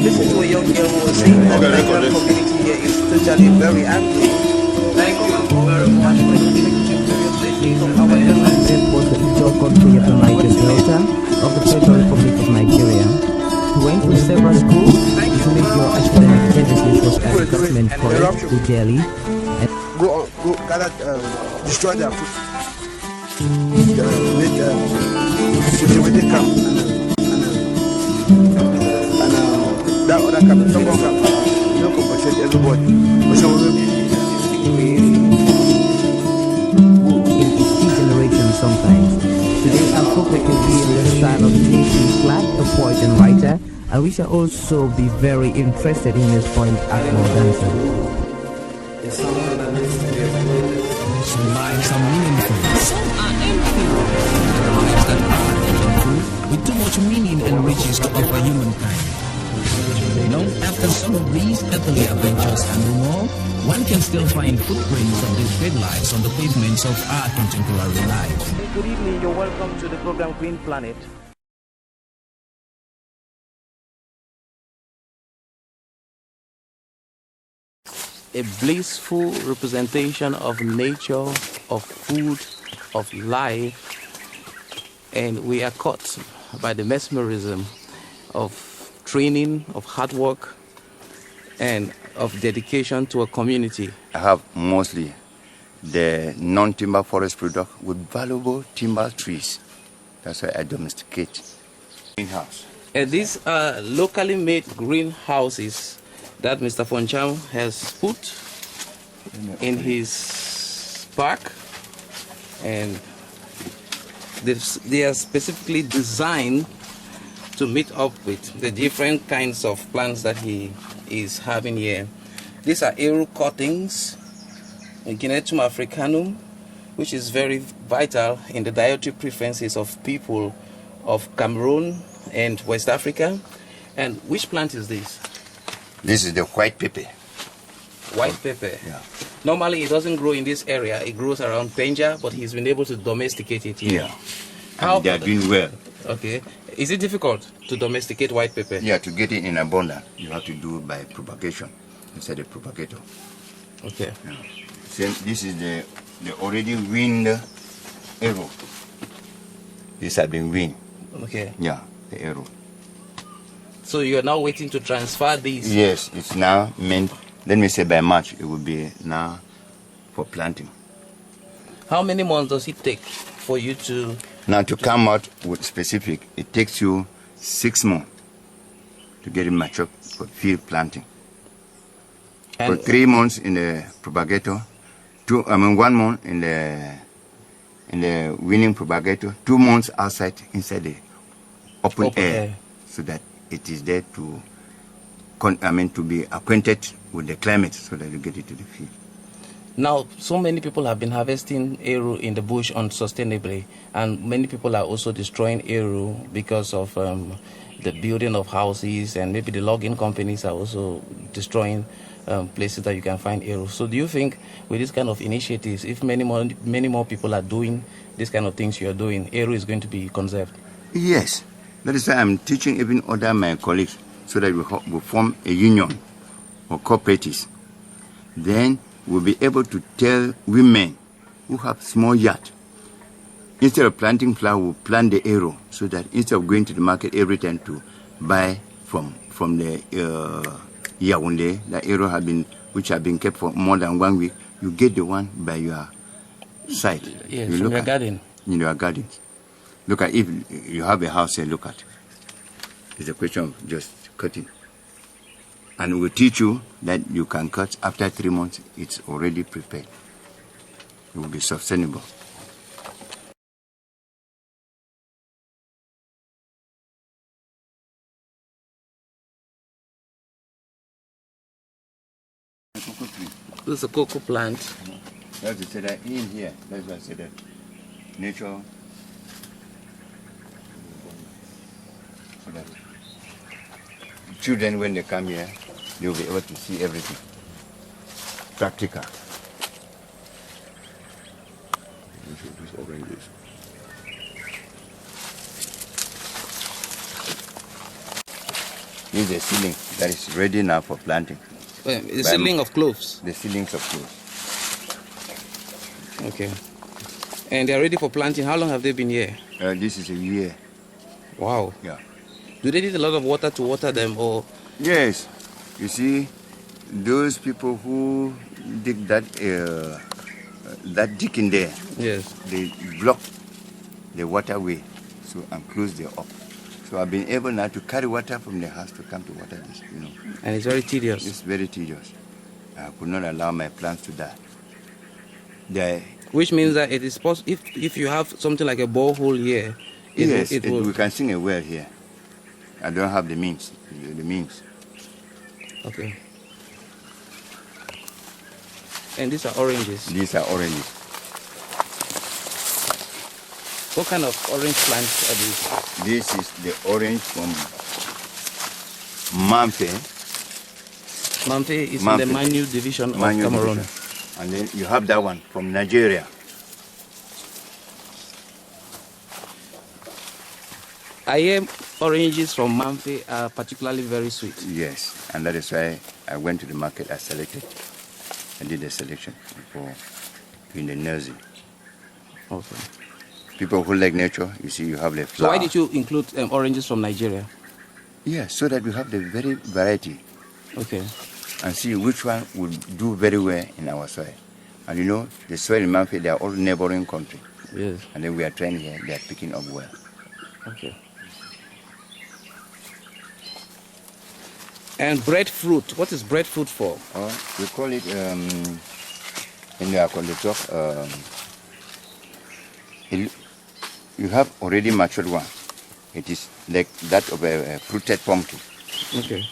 listen to a young girl who was saying that the Nigerian community here is totally very angry. Thank you very much for listening to your blessing from our government. Was the Ijo country of the Niger Delta of the Federal Republic of Nigeria. He went to several schools. His major academic genesis was at Government College, New Delhi. Go gather, destroy their food. Make a camp and that other camp, second camp. You don't compensate everybody. In its key generation sometimes. Today I hope we can be in the style of J.P. Clark, a poet and writer, and we shall also be very interested in his point Agro dancer. Some lives are meaningful, some are empty. Lives that are meaningful, with too much meaning and riches to offer humankind. After some of these earthly adventures and more, one can still find footprints of these great lives on the pavements of our contemporary lives. Good evening, you're welcome to the program Green Planet. A blissful representation of nature, of food, of life, and we are caught by the mesmerism of training, of hard work, and of dedication to a community. I have mostly the non-timber forest product with valuable timber trees. That's why I domesticate. Greenhouse. These are locally made greenhouses that Mr. Foncham has put in his park, and they are specifically designed to meet up with the different kinds of plants that he is having here. These are Arrow cuttings, Guineatum africanum, which is very vital in the dietary preferences of people of Cameroon and West Africa. And which plant is this? This is the white pepper. White pepper. Yeah. Normally it doesn't grow in this area. It grows around Penja, but he's been able to domesticate it here. Yeah. And they are doing well. Okay. Is it difficult to domesticate white pepper? Yeah, to get it in abundance, you have to do by propagation instead of propagator. Okay. Yeah. Same, this is the already weaned arrow. These have been weaned. Okay. Yeah, the arrow. So you are now waiting to transfer these? Yes, it's now meant, let me say by March, it will be now for planting. How many months does it take for you to... Now to come out with specific, it takes you 6 months to get it mature for field planting. And For 3 months in the propagator, 1 month in the winning propagator, 2 months outside inside the open air, so that it is there to to be acquainted with the climate, so that you get it to the field. Now, so many people have been harvesting Arrow in the bush unsustainably, and many people are also destroying Arrow because of the building of houses, and maybe the logging companies are also destroying places that you can find Arrow. So do you think with this kind of initiatives, if many more people are doing this kind of things you are doing, Arrow is going to be conserved? Yes. That is why I'm teaching even other my colleagues, so that we form a union or cooperatives. Then we'll be able to tell women who have small yard, instead of planting flower, we'll plant the arrow, so that instead of going to the market every time to buy from the Yaoundé, the arrow which have been kept for more than 1 week, you get the one by your side. Yes, you from your garden. In your garden. Look at, if you have a house here, look at. It's a question of just cutting. And we'll teach you that you can cut after 3 months, it's already prepared. It will be sustainable. This is a cocoa plant. That's to say that in here, that's why I said that nature, so that children, when they come here, they will be able to see everything. Practical. We should just arrange this. This is the seedling that is ready now for planting. The seedling of cloves. The seedlings of cloves. Okay. And they are ready for planting. How long have they been here? This is a year. Wow. Yeah. Do they need a lot of water to water them, or? Yes. You see, those people who dig that dig in there, Yes. they block the waterway, so and close them up. So I've been able now to carry water from the house to come to water this, you know. And it's very tedious. It's very tedious. I could not allow my plants to die. Which means that it is possible, if you have something like a borehole here, we can sing a well here. I don't have the means. Okay. And these are oranges. These are oranges. What kind of orange plants are these? This is the orange from Mamfe. Mamfe is in the Manu division of Cameroon. Division. And then you have that one from Nigeria. I hear oranges from Mamfe are particularly very sweet. Yes, and that is why I went to the market. I did a selection before in the nursery. Okay. People who like nature, you see, you have the So flower. why did you include oranges from Nigeria? Yeah, so that we have the very variety. Okay. And see which one would do very well in our soil. And you know, the soil in Mamfe, they are all neighboring country. Yes. And then we are trying here, they are picking up well. Okay. And breadfruit. What is breadfruit for? We call it, in the talk, you have already matured one. It is like that of a fruited pumpkin. Okay.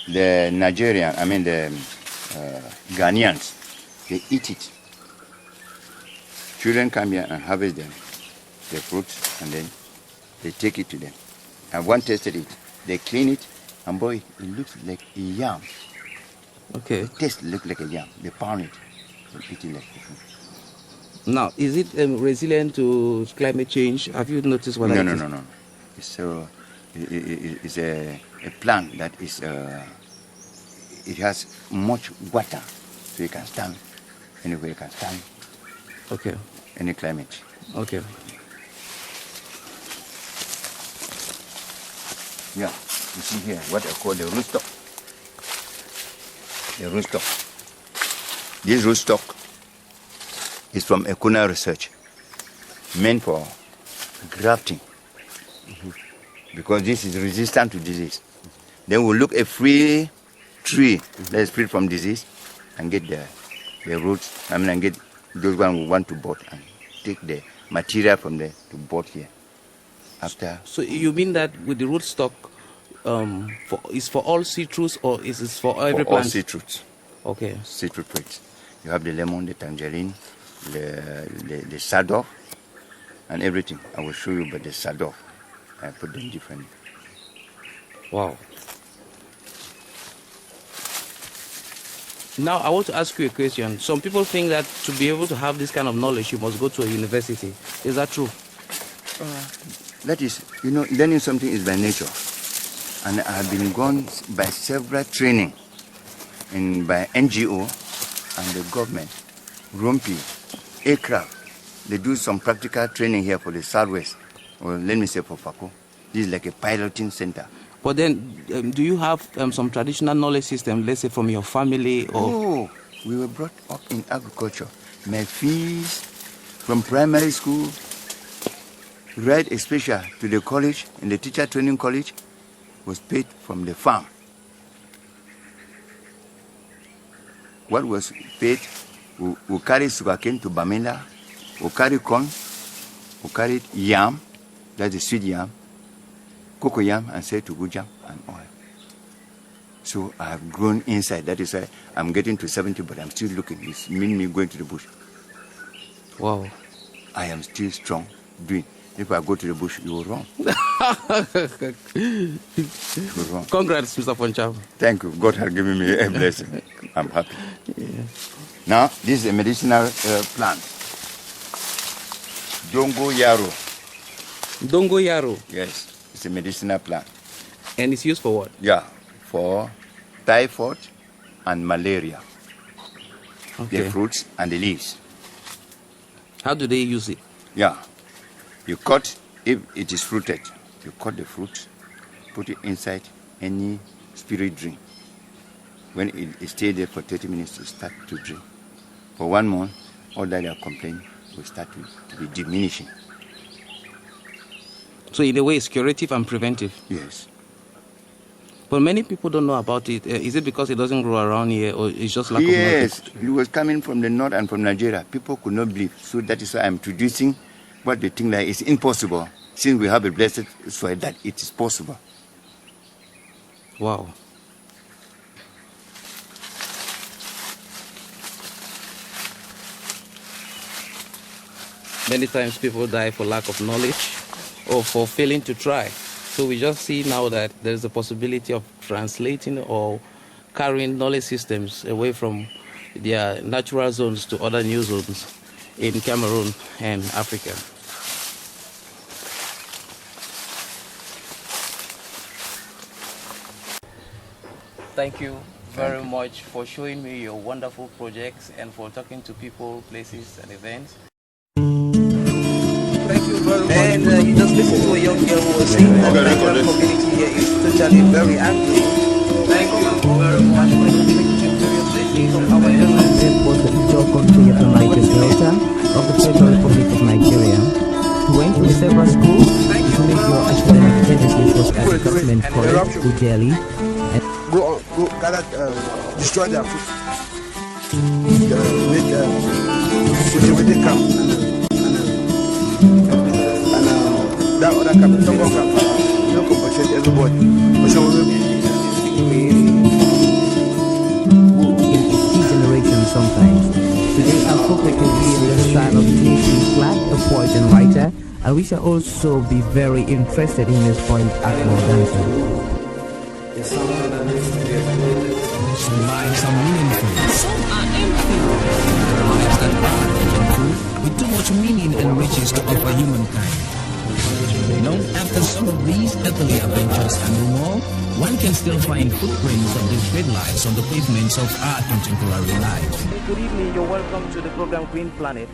The Nigerian, the Ghanaians, they eat it. Children come here and harvest them, the fruits, and then they take it to them. And one tasted it. They clean it, and boy, it looks like a yam. Okay. The taste looks like a yam. They pound it, they eat it like a fruit. Now, is it resilient to climate change? Have you noticed what that is? No. It's a plant that is, it has much water, so you can stand anywhere, you can stand. Okay. Any climate. Okay. Yeah, you see here what I call the rootstock. The rootstock. This rootstock is from Ecuna research, meant for grafting, because this is resistant to disease. Then we'll look a free tree that is free from disease and get the roots, and get those ones we want to bud and take the material from there to bud here. After. So you mean that with the rootstock, is for all citrus, or is it for every plant? All citrus. Okay. Citrus fruits. You have the lemon, the tangerine, the sadov, and everything. I will show you, but the sadov, I put them differently. Wow. Now I want to ask you a question. Some people think that to be able to have this kind of knowledge, you must go to a university. Is that true? That is, learning something is by nature. And I have been gone by several training by NGO and the government, Rumpi, aircraft. They do some practical training here for the Southwest, or let me say for Fako. This is like a piloting center. But then, do you have some traditional knowledge system, let's say from your family? Or? Oh, we were brought up in agriculture. My fees from primary school, right, especially to the college, in the teacher training college, was paid from the farm. What was paid, we carry sugarcane to Bamenda, we carry corn, we carry yam, that's the sweet yam, cocoa yam, and say to good jam and oil. So I have grown inside. That is why I'm getting to 70, but I'm still looking. It's mean me going to the bush. Wow. I am still strong doing. If I go to the bush, you will run. You will run. Congrats, Mr. Foncham. Thank you. God has given me a blessing. I'm happy. Yeah. Now, this is a medicinal plant. Dongo Yaro. Dongo Yaro? Yes, it's a medicinal plant. And it's used for what? Yeah, for typhoid and malaria. Okay. The fruits and the leaves. How do they use it? Yeah. You cut, if it is fruited, you cut the fruit, put it inside any spirit drink. When it stays there for 30 minutes, you start to drink. For 1 month, all that are complaining will start to be diminishing. So in a way, it's curative and preventive. Yes. But many people don't know about it. Is it because it doesn't grow around here, or it's just lack of Yes, knowledge? it was coming from the north and from Nigeria. People could not believe. So that is why I'm introducing what they think that is impossible, since we have a blessed soil that it is possible. Wow. Many times people die for lack of knowledge or for failing to try. So we just see now that there's a possibility of translating or carrying knowledge systems away from their natural zones to other new zones in Cameroon and Africa. Thank you very much for showing me your wonderful projects and for talking to people, places, and events. Thank you very much. And you just listen to a young girl who was saying that the Nigerian community here is totally very angry. Thank you very much for listening to your places of our This was the Ijo country of the Niger Delta of the Federal Republic of Nigeria. He went to several schools. His major academic genesis was at the government college to Delhi. Go gather, destroy their food. With the camp. And that other camp, some more camp. You don't compensate everybody. But some of them, Generation sometimes. Today our focus will be in the style of J.C. Clark, a poet and writer, and we shall also be very interested in his poem Agroforestry. Some lives are meaningful. Some are empty. Lives that are meaningful, with too much meaning and riches to offer humankind. You know, after some of these earthly adventures and more, one can still find footprints of these great lives on the pavements of our contemporary life. Good evening, you're welcome to the program Green Planet.